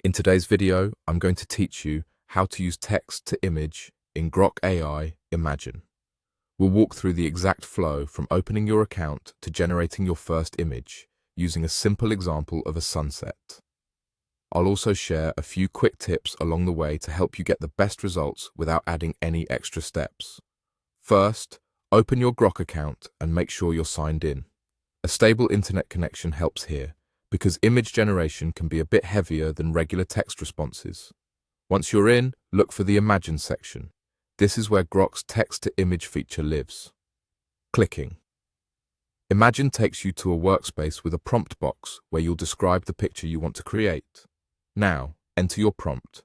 In today's video, I'm going to teach you how to use text to image in Grok AI Imagine. We'll walk through the exact flow from opening your account to generating your first image using a simple example of a sunset. I'll also share a few quick tips along the way to help you get the best results without adding any extra steps. First, open your Grok account and make sure you're signed in. A stable internet connection helps here, because image generation can be a bit heavier than regular text responses. Once you're in, look for the Imagine section. This is where Grok's text-to-image feature lives. Clicking. Imagine takes you to a workspace with a prompt box where you'll describe the picture you want to create. Now, enter your prompt.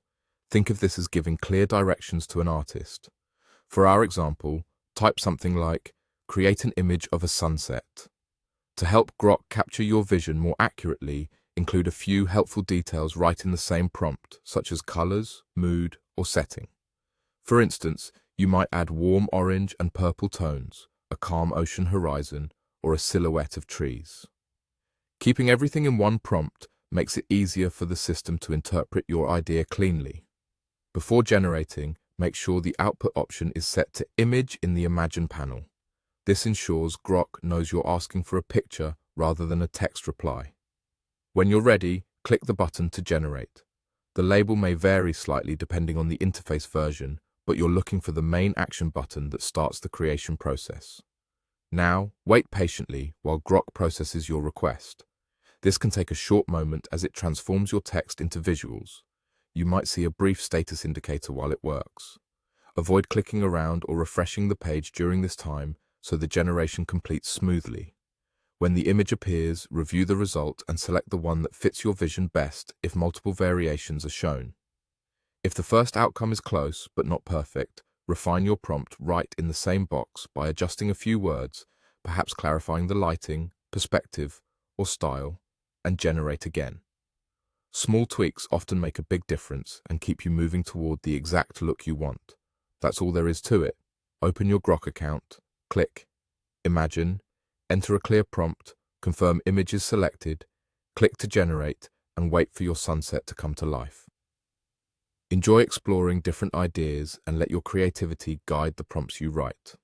Think of this as giving clear directions to an artist. For our example, type something like, "Create an image of a sunset." To help Grok capture your vision more accurately, include a few helpful details right in the same prompt, such as colors, mood, or setting. For instance, you might add warm orange and purple tones, a calm ocean horizon, or a silhouette of trees. Keeping everything in one prompt makes it easier for the system to interpret your idea cleanly. Before generating, make sure the output option is set to Image in the Imagine panel. This ensures Grok knows you're asking for a picture rather than a text reply. When you're ready, click the button to generate. The label may vary slightly depending on the interface version, but you're looking for the main action button that starts the creation process. Now, wait patiently while Grok processes your request. This can take a short moment as it transforms your text into visuals. You might see a brief status indicator while it works. Avoid clicking around or refreshing the page during this time so the generation completes smoothly. When the image appears, review the result and select the one that fits your vision best if multiple variations are shown. If the first outcome is close but not perfect, refine your prompt right in the same box by adjusting a few words, perhaps clarifying the lighting, perspective, or style, and generate again. Small tweaks often make a big difference and keep you moving toward the exact look you want. That's all there is to it. Open your Grok account, click Imagine, enter a clear prompt, confirm image is selected, click to generate, and wait for your sunset to come to life. Enjoy exploring different ideas and let your creativity guide the prompts you write.